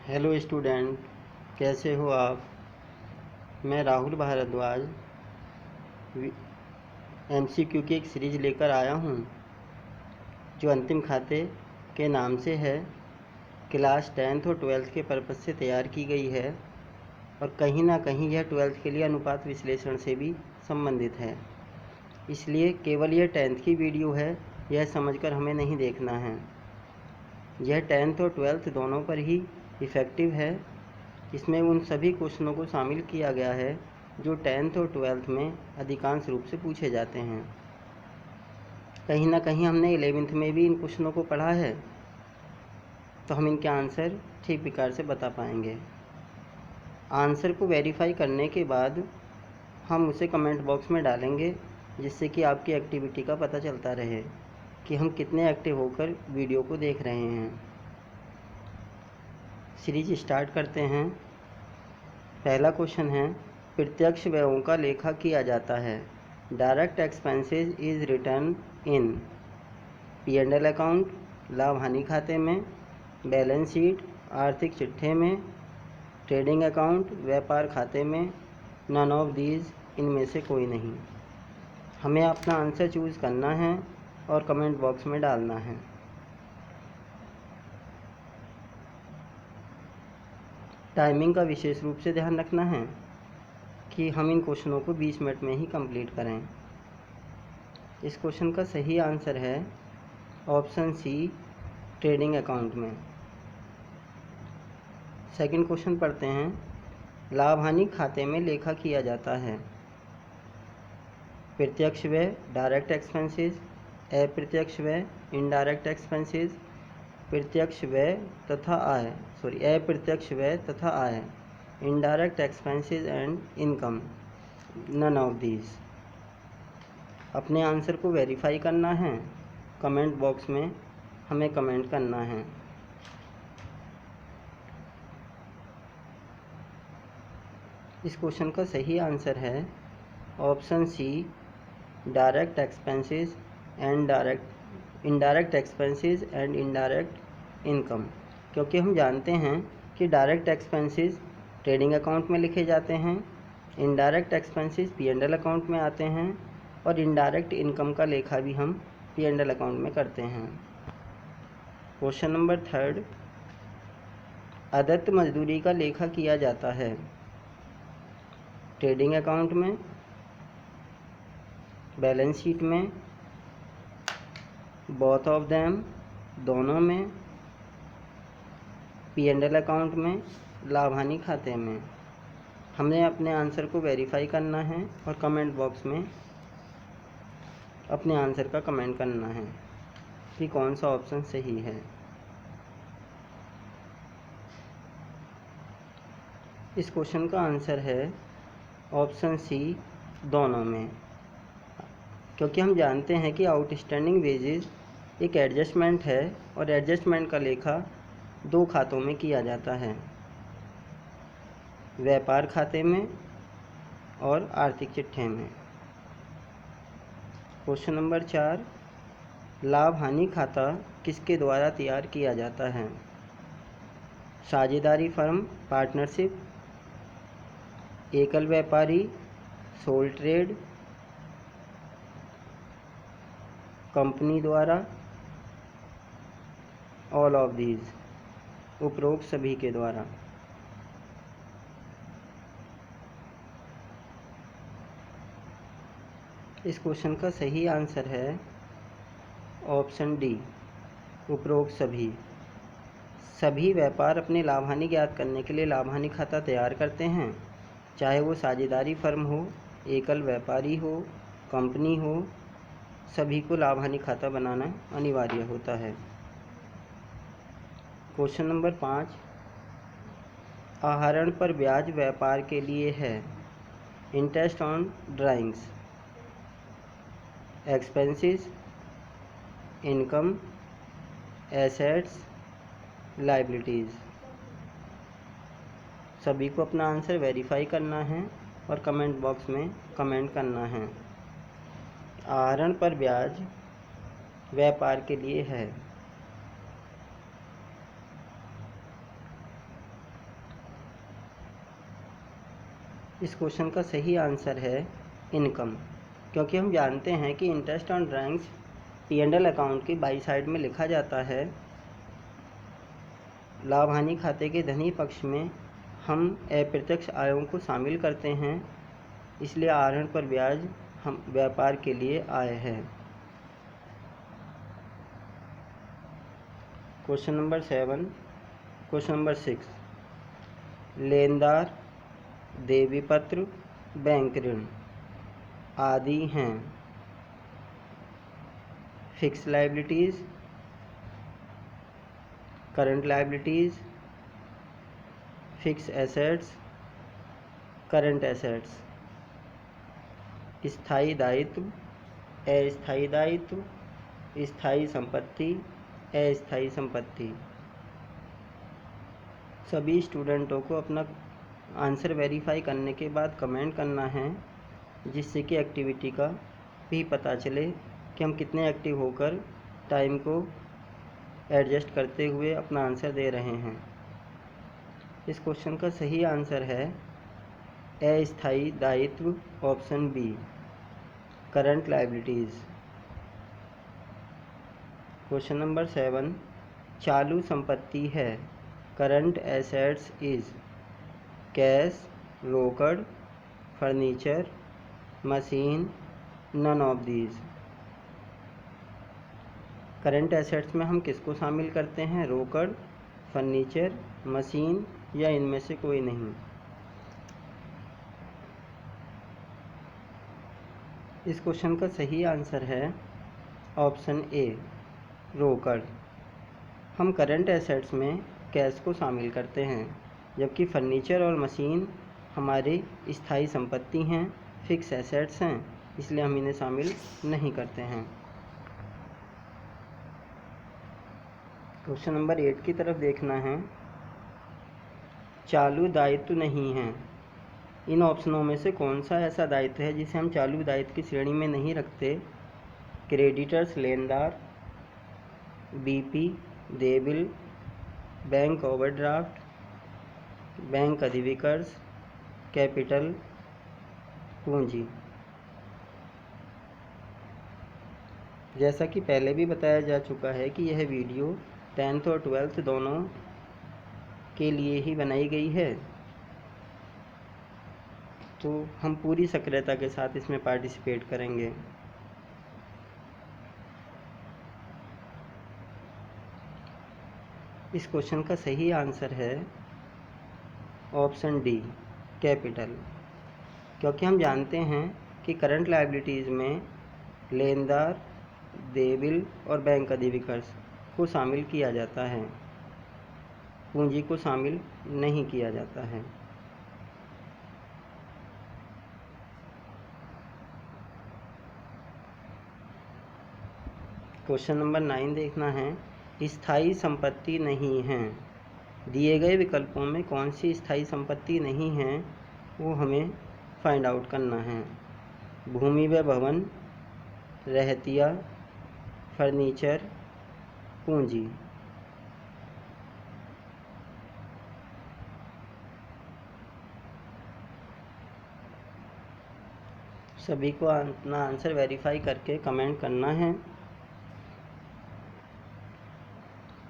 Hello student, कैसे हो आप। मैं राहुल भारद्वाज एमसीक्यू की एक सीरीज़ लेकर आया हूँ जो अंतिम खाते के नाम से है। क्लास 10th और 12th के पर्पज़ से तैयार की गई है और कहीं ना कहीं यह 12th के लिए अनुपात विश्लेषण से भी संबंधित है। इसलिए केवल यह 10th की वीडियो है, यह समझकर हमें नहीं देखना है। यह 10th और 12th दोनों पर ही इफ़ेक्टिव है। इसमें उन सभी क्वेश्चनों को शामिल किया गया है जो 10th और 12th में अधिकांश रूप से पूछे जाते हैं। कहीं ना कहीं हमने 11th में भी इन क्वेश्चनों को पढ़ा है, तो हम इनके आंसर ठीक प्रकार से बता पाएंगे। आंसर को वेरीफाई करने के बाद हम उसे कमेंट बॉक्स में डालेंगे, जिससे कि आपकी एक्टिविटी का पता चलता रहे कि हम कितने एक्टिव होकर वीडियो को देख रहे हैं। सीरीज स्टार्ट करते हैं। पहला क्वेश्चन है, प्रत्यक्ष व्ययों का लेखा किया जाता है। Direct expenses is return in P&L account, लाभ हानि खाते में, बैलेंस शीट, आर्थिक चिट्ठे में, ट्रेडिंग अकाउंट, व्यापार खाते में, नन ऑफ दीज, इनमें से कोई नहीं। हमें अपना आंसर चूज़ करना है और कमेंट बॉक्स में डालना है। टाइमिंग का विशेष रूप से ध्यान रखना है कि हम इन क्वेश्चनों को 20 मिनट में ही कंप्लीट करें। इस क्वेश्चन का सही आंसर है ऑप्शन सी, ट्रेडिंग अकाउंट में। सेकंड क्वेश्चन पढ़ते हैं। लाभ हानि खाते में लेखा किया जाता है। प्रत्यक्ष व्यय डायरेक्ट एक्सपेंसेस, अप्रत्यक्ष व्यय इनडायरेक्ट एक्सपेंसेस, प्रत्यक्ष व्यय तथा आय अप्रत्यक्ष व्यय तथा आय, indirect expenses and income, none of these. अपने आंसर को वेरीफाई करना है। कमेंट बॉक्स में हमें कमेंट करना है। इस क्वेश्चन का सही आंसर है option C, direct expenses and indirect expenses and indirect income. क्योंकि हम जानते हैं कि डायरेक्ट एक्सपेंसेस ट्रेडिंग अकाउंट में लिखे जाते हैं, इनडायरेक्ट एक्सपेंसेस P&L अकाउंट में आते हैं और इनडायरेक्ट इनकम का लेखा भी हम P&L अकाउंट में करते हैं। क्वेश्चन नंबर 3, अदत्त मजदूरी का लेखा किया जाता है। ट्रेडिंग अकाउंट में, बैलेंस शीट में, बोथ ऑफ देम, दोनों में, P&L अकाउंट में, लाभ हानि खाते में। हमने अपने आंसर को वेरीफाई करना है और कमेंट बॉक्स में अपने आंसर का कमेंट करना है कि कौन सा ऑप्शन सही है। इस क्वेश्चन का आंसर है ऑप्शन सी, दोनों में। क्योंकि हम जानते हैं कि आउटस्टैंडिंग वेजेस एक एडजस्टमेंट है और एडजस्टमेंट का लेखा 2 खातों में किया जाता है, व्यापार खाते में और आर्थिक चिट्ठे में। क्वेश्चन नंबर 4, लाभ हानि खाता किसके द्वारा तैयार किया जाता है। साझेदारी फर्म, पार्टनरशिप, एकल व्यापारी, सोल ट्रेड, कंपनी द्वारा, ऑल ऑफ दीज, उपरोक्त सभी के द्वारा। इस क्वेश्चन का सही आंसर है ऑप्शन डी, उपरोक्त सभी। सभी व्यापार अपने लाभ हानि ज्ञात करने के लिए लाभ हानि खाता तैयार करते हैं, चाहे वो साझेदारी फर्म हो, एकल व्यापारी हो, कंपनी हो, सभी को लाभ हानि खाता बनाना अनिवार्य होता है। क्वेश्चन नंबर 5, आहरण पर ब्याज व्यापार के लिए है। Interest on drawings, expenses, income, assets, liabilities. सभी को अपना आंसर वेरीफाई करना है और कमेंट बॉक्स में कमेंट करना है। आहरण पर ब्याज व्यापार के लिए है। इस क्वेश्चन का सही आंसर है इनकम, क्योंकि हम जानते हैं कि interest on drawings P&L account की बाई साइड में लिखा जाता है। लाभ हानि खाते के धनी पक्ष में हम अप्रत्यक्ष आयों को शामिल करते हैं, इसलिए आहरण पर ब्याज हम व्यापार के लिए आय है। Question number 7। क्वेश्चन नंबर 6, लेनदार, देवी पत्र, बैंक ऋण आदि हैं fix liabilities, current liabilities, fix assets, current assets, स्थायी दायित्व, अस्थायी दायित्व, स्थायी संपत्ति, अस्थायी संपत्ति। सभी स्टूडेंटों को अपना आंसर वेरीफाई करने के बाद कमेंट करना है, जिससे कि एक्टिविटी का भी पता चले कि हम कितने एक्टिव होकर टाइम को एडजस्ट करते हुए अपना आंसर दे रहे हैं। इस क्वेश्चन का सही आंसर है अस्थायी दायित्व, option B, current liabilities. Question number 7, चालू संपत्ति है, करंट एसेट्स इज कैश, रोकड़, furniture, machine, none of these. Current assets में हम किसको शामिल करते हैं? रोकड़, फर्नीचर, मशीन या इनमें से कोई नहीं। इस क्वेश्चन का सही आंसर है ऑप्शन ए, रोकड़। हम करंट एसेट्स में कैश को शामिल करते हैं, जबकि फर्नीचर और मशीन हमारी स्थायी संपत्ति हैं, फिक्स एसेट्स हैं, इसलिए हम इन्हें शामिल नहीं करते हैं। क्वेश्चन नंबर 8 की तरफ देखना है। चालू दायित्व नहीं है, इन ऑप्शनों में से कौन सा ऐसा दायित्व है जिसे हम चालू दायित्व की श्रेणी में नहीं रखते? क्रेडिटर्स लेनदार, बीपी देय बिल, बैंक ओवरड्राफ्ट, बैंक अधिविकर्ष, कैपिटल, पूंजी। जैसा कि पहले भी बताया जा चुका है कि यह वीडियो 10th और 12th दोनों के लिए ही बनाई गई है, तो हम पूरी सक्रियता के साथ इसमें पार्टिसिपेट करेंगे। इस क्वेश्चन का सही आंसर है ऑप्शन डी, कैपिटल, क्योंकि हम जानते हैं कि करंट लायबिलिटीज़ में लेनदार, देय बिल और बैंक अधिविकर्ष को शामिल किया जाता है, पूंजी को शामिल नहीं किया जाता है। क्वेश्चन नंबर 9 देखना है। स्थायी संपत्ति नहीं है, दिए गए विकल्पों में कौन सी स्थायी संपत्ति नहीं है वो हमें फाइंड आउट करना है। भूमि व भवन, रहतिया, फर्नीचर, पूंजी। सभी को अपना आंसर वेरीफाई करके कमेंट करना है।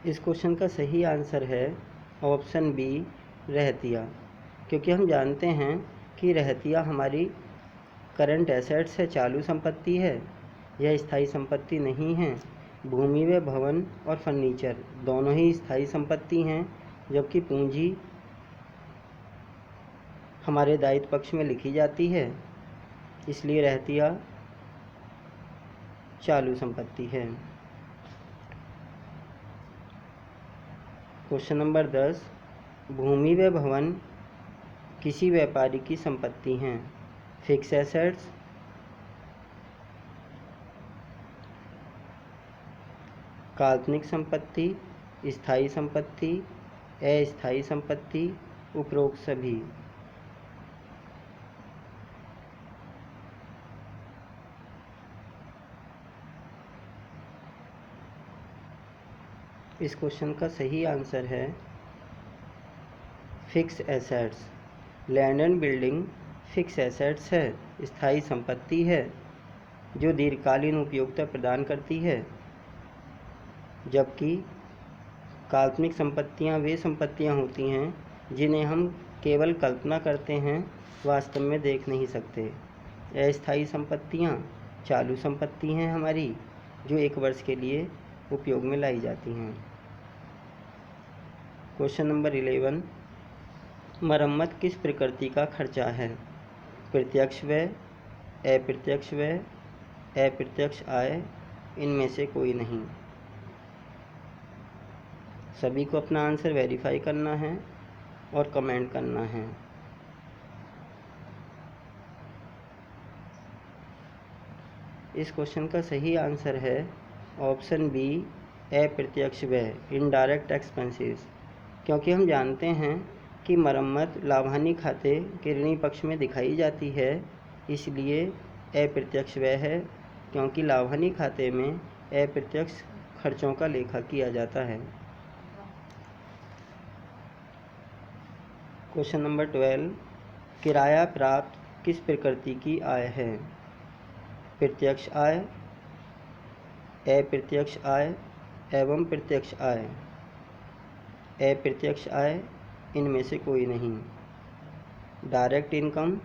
इस क्वेश्चन का सही आंसर है ऑप्शन बी, रहतिया, क्योंकि हम जानते हैं कि रहतिया हमारी करंट एसेट्स है, चालू संपत्ति है, यह स्थायी संपत्ति नहीं है। भूमि व भवन और फर्नीचर दोनों ही स्थायी संपत्ति हैं, जबकि पूंजी हमारे दायित्व पक्ष में लिखी जाती है, इसलिए रहतिया चालू संपत्ति है। क्वेश्चन नंबर 10, भूमि व भवन किसी व्यापारी की संपत्ति हैं, फिक्स एसेट्स, काल्पनिक संपत्ति, स्थायी संपत्ति, अस्थायी संपत्ति, उपरोक्त सभी। इस क्वेश्चन का सही आंसर है fix assets. Land and building fix assets है, स्थायी संपत्ति है जो दीर्घकालीन उपयोगिता प्रदान करती है, जबकि काल्पनिक संपत्तियां वे संपत्तियां होती हैं जिन्हें हम केवल कल्पना करते हैं, वास्तव में देख नहीं सकते। अस्थायी संपत्तियां चालू संपत्ति हैं हमारी, जो 1 वर्ष के लिए उपयोग में लाई जाती हैं। क्वेश्चन नंबर 11, मरम्मत किस प्रकृति का खर्चा है? प्रत्यक्ष व्यय, अप्रत्यक्ष व्यय, अप्रत्यक्ष आय, इनमें से कोई नहीं। सभी को अपना आंसर वेरीफाई करना है और कमेंट करना है। इस क्वेश्चन का सही आंसर है ऑप्शन बी, अप्रत्यक्ष व्यय, इनडायरेक्ट एक्सपेंसेस, क्योंकि हम जानते हैं कि मरम्मत लाभानी खाते के ऋणी पक्ष में दिखाई जाती है, इसलिए अप्रत्यक्ष व्यय है, क्योंकि लाभानी खाते में अप्रत्यक्ष खर्चों का लेखा किया जाता है। क्वेश्चन नंबर 12, किराया प्राप्त किस प्रकृति की आय है? प्रत्यक्ष आय, अप्रत्यक्ष आय एवं प्रत्यक्ष आय। अप्रत्यक्ष आय, इनमें से कोई नहीं। Direct income,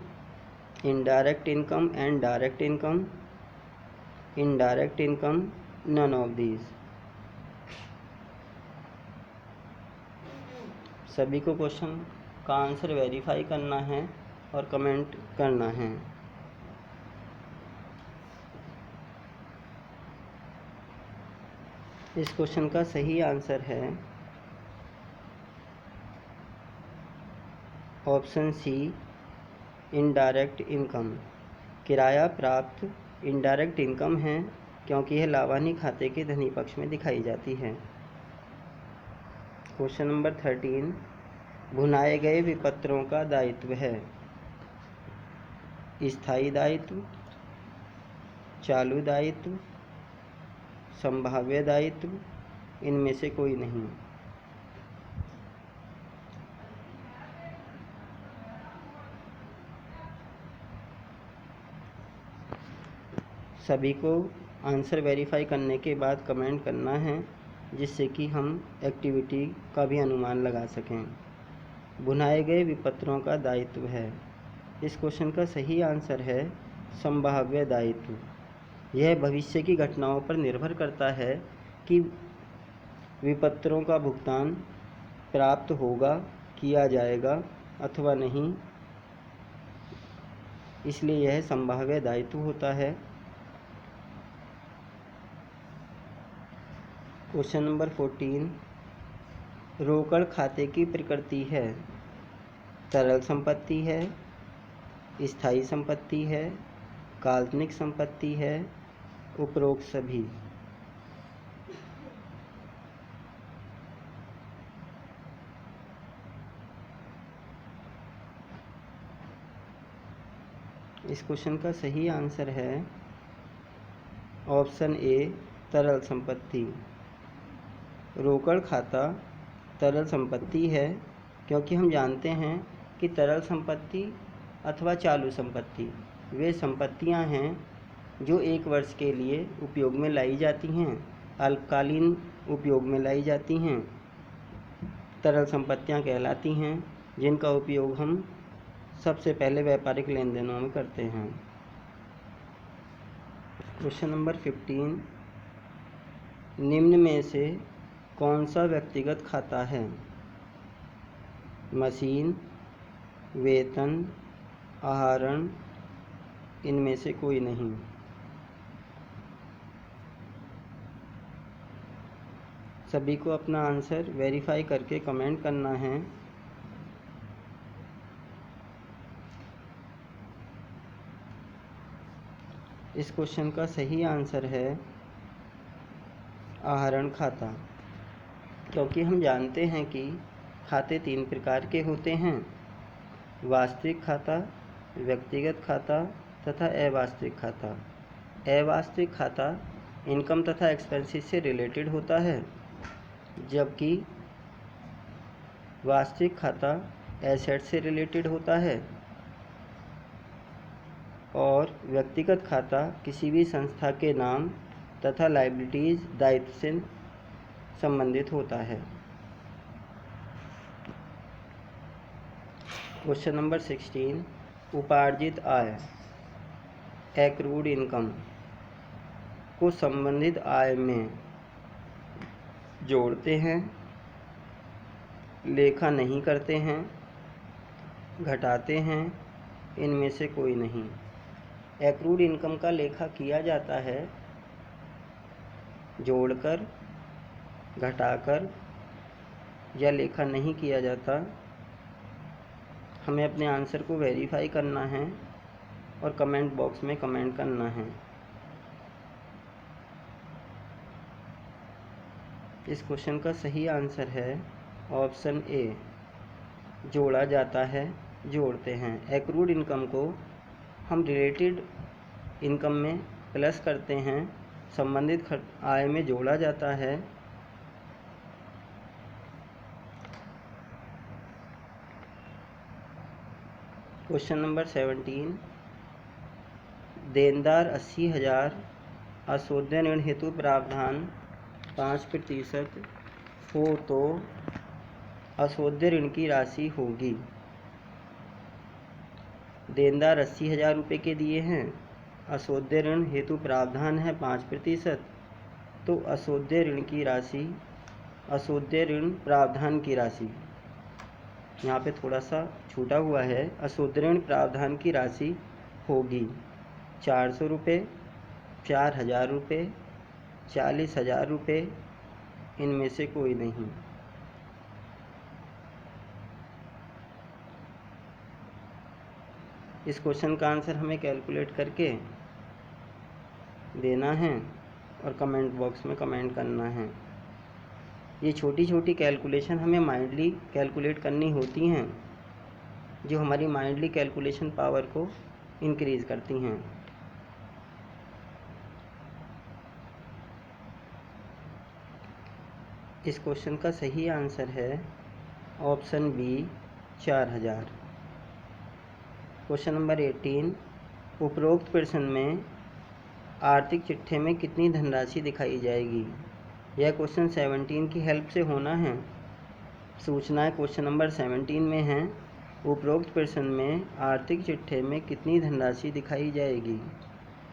indirect income and direct income, indirect income, none of these. सभी को क्वेश्चन का आंसर वेरीफाई करना है और कमेंट करना है। इस क्वेश्चन का सही आंसर है ऑप्शन सी, इनडायरेक्ट इनकम। किराया प्राप्त इनडायरेक्ट इनकम है, क्योंकि यह लाभानी खाते के धनी पक्ष में दिखाई जाती है। क्वेश्चन नंबर 13, भुनाए गए विपत्रों का दायित्व है? स्थायी दायित्व, चालू दायित्व, संभाव्य दायित्व, इनमें से कोई नहीं। सभी को आंसर वेरीफाई करने के बाद कमेंट करना है, जिससे कि हम एक्टिविटी का भी अनुमान लगा सकें। भुनाए गए विपत्रों का दायित्व है, इस क्वेश्चन का सही आंसर है संभाव्य दायित्व। यह भविष्य की घटनाओं पर निर्भर करता है कि विपत्रों का भुगतान प्राप्त होगा, किया जाएगा अथवा नहीं, इसलिए यह संभाव्य दायित्व होता है। क्वेश्चन नंबर 14, रोकड़ खाते की प्रकृति है? तरल संपत्ति है, स्थायी संपत्ति है, काल्पनिक संपत्ति है, उपरोक्त सभी। इस क्वेश्चन का सही आंसर है ऑप्शन ए, तरल संपत्ति। रोकड़ खाता तरल संपत्ति है, क्योंकि हम जानते हैं कि तरल संपत्ति अथवा चालू संपत्ति वे संपत्तियां हैं जो 1 वर्ष के लिए उपयोग में लाई जाती हैं, अल्पकालीन उपयोग में लाई जाती हैं। तरल संपत्तियां कहलाती हैं जिनका उपयोग हम सबसे पहले व्यापारिक लेन देनों में करते हैं। क्वेश्चन नंबर 15, निम्न में से कौन सा व्यक्तिगत खाता है? मशीन, वेतन, आहरण, इनमें से कोई नहीं। सभी को अपना आंसर वेरीफाई करके कमेंट करना है। इस क्वेश्चन का सही आंसर है आहरण खाता, क्योंकि हम जानते हैं कि खाते 3 प्रकार के होते हैं, वास्तविक खाता, व्यक्तिगत खाता तथा अवास्तविक खाता। अवास्तविक खाता इनकम तथा एक्सपेंसेस से रिलेटेड होता है, जबकि वास्तविक खाता एसेट से रिलेटेड होता है। और व्यक्तिगत खाता किसी भी संस्था के नाम तथा लायबिलिटीज़ दायित्व से संबंधित होता है। क्वेश्चन नंबर 16, उपार्जित आय एक्रूड इनकम को संबंधित आय में जोड़ते हैं, लेखा नहीं करते हैं, घटाते हैं, इनमें से कोई नहीं। एक्रूड इनकम का लेखा किया जाता है जोड़कर, घटाकर, या लेखा नहीं किया जाता। हमें अपने आंसर को वेरीफाई करना है और कमेंट बॉक्स में कमेंट करना है। इस क्वेश्चन का सही आंसर है ऑप्शन ए, जोड़ा जाता है, जोड़ते हैं। एक्रूड इनकम को हम रिलेटेड इनकम में प्लस करते हैं, संबंधित आय में जोड़ा जाता है। क्वेश्चन नंबर 17, देनदार 80,000 असोध्य ऋण हेतु प्रावधान 5% हो तो असोध्य ऋण की राशि होगी। देनदार 80,000 रुपये के दिए हैं, असोध्य ऋण हेतु प्रावधान है 5%, तो असोध्य ऋण की राशि, असोध्य ऋण प्रावधान की राशि, यहाँ पे थोड़ा सा छूटा हुआ है, असोध्य ऋण प्रावधान की राशि होगी 400 रुपये, 4,000 रुपये, 40,000 रुपये, इनमें से कोई नहीं। इस क्वेश्चन का आंसर हमें कैलकुलेट करके देना है और कमेंट बॉक्स में कमेंट करना है। ये छोटी छोटी कैलकुलेशन हमें माइंडली कैलकुलेट करनी होती हैं, जो हमारी माइंडली कैलकुलेशन पावर को इंक्रीज़ करती हैं। इस क्वेश्चन का सही आंसर है ऑप्शन बी, 4,000। क्वेश्चन नंबर 18, उपरोक्त प्रश्न में आर्थिक चिट्ठे में कितनी धनराशि दिखाई जाएगी। यह क्वेश्चन 17 की हेल्प से होना है। सूचनाएं क्वेश्चन नंबर 17 में हैं। उपरोक्त प्रश्न में आर्थिक चिट्ठे में कितनी धनराशि दिखाई जाएगी।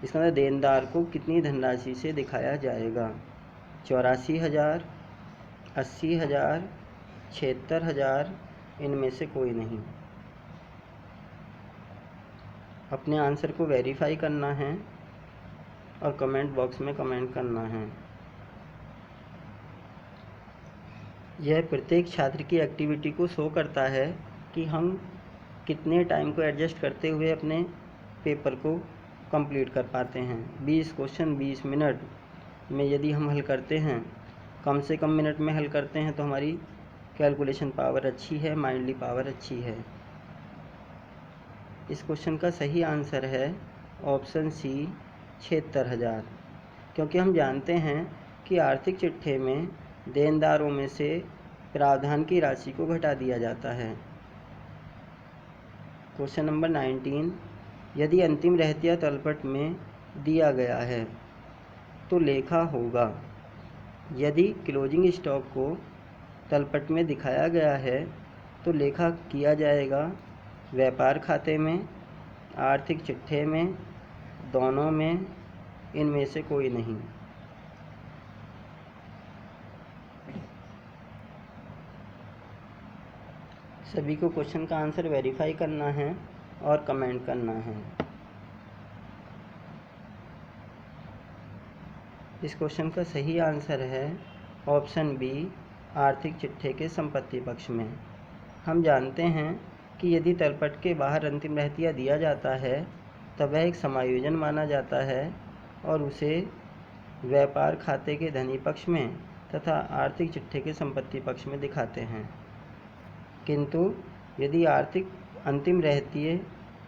इसका मतलब देनदार को कितनी धनराशि से दिखाया जाएगा। 84,000, 80,000, 76,000, इनमें से कोई नहीं। अपने आंसर को वेरीफाई करना है और कमेंट बॉक्स में कमेंट करना है। यह प्रत्येक छात्र की एक्टिविटी को शो करता है कि हम कितने टाइम को एडजस्ट करते हुए अपने पेपर को कंप्लीट कर पाते हैं। 20 क्वेश्चन 20 मिनट में यदि हम हल करते हैं, कम से कम मिनट में हल करते हैं, तो हमारी कैलकुलेशन पावर अच्छी है, माइंडली पावर अच्छी है। इस क्वेश्चन का सही आंसर है ऑप्शन सी, 76,000, क्योंकि हम जानते हैं कि आर्थिक चिट्ठे में देनदारों में से प्रावधान की राशि को घटा दिया जाता है। क्वेश्चन नंबर 19, यदि अंतिम रहतिया तलपट में दिया गया है तो लेखा होगा। यदि क्लोजिंग स्टॉक को तलपट में दिखाया गया है तो लेखा किया जाएगा व्यापार खाते में, आर्थिक चिट्ठे में, दोनों में, इनमें से कोई नहीं। सभी को क्वेश्चन का आंसर वेरीफाई करना है और कमेंट करना है। इस क्वेश्चन का सही आंसर है ऑप्शन बी, आर्थिक चिट्ठे के संपत्ति पक्ष में। हम जानते हैं कि यदि तलपट के बाहर अंतिम रहतिया दिया जाता है तब वह एक समायोजन माना जाता है और उसे व्यापार खाते के धनी पक्ष में तथा आर्थिक चिट्ठे के संपत्ति पक्ष में दिखाते हैं। किंतु यदि आर्थिक अंतिम रहतिये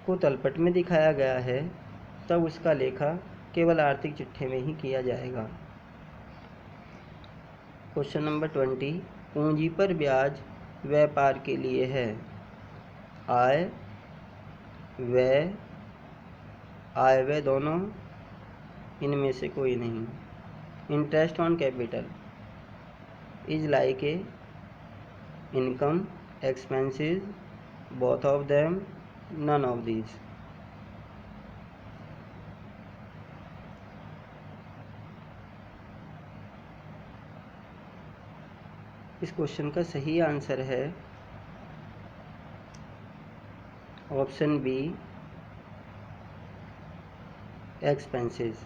को तलपट में दिखाया गया है तब उसका लेखा केवल आर्थिक चिट्ठे में ही किया जाएगा। क्वेश्चन नंबर 20, पूंजी पर ब्याज व्यापार के लिए है। आय, व्यय, आय व्यय दोनों, इनमें से कोई नहीं। Interest on capital is like a income, expenses, both of them, none of these. इस क्वेश्चन का सही आंसर है ऑप्शन बी, एक्सपेंसेस।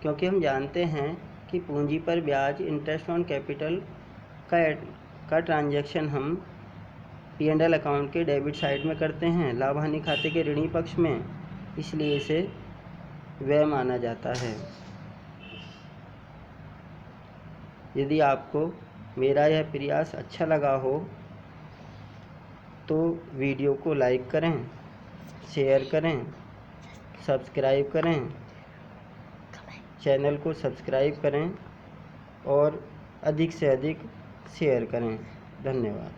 क्योंकि हम जानते हैं कि पूंजी पर ब्याज, इंटरेस्ट ऑन कैपिटल का ट्रांजैक्शन हम P&L अकाउंट के डेबिट साइड में करते हैं, लाभ हानि खाते के ऋणी पक्ष में, इसलिए इसे व्यय माना जाता है। यदि आपको मेरा यह प्रयास अच्छा लगा हो तो वीडियो को लाइक करें, शेयर करें, सब्सक्राइब करें, चैनल को सब्सक्राइब करें और अधिक से अधिक शेयर करें। धन्यवाद।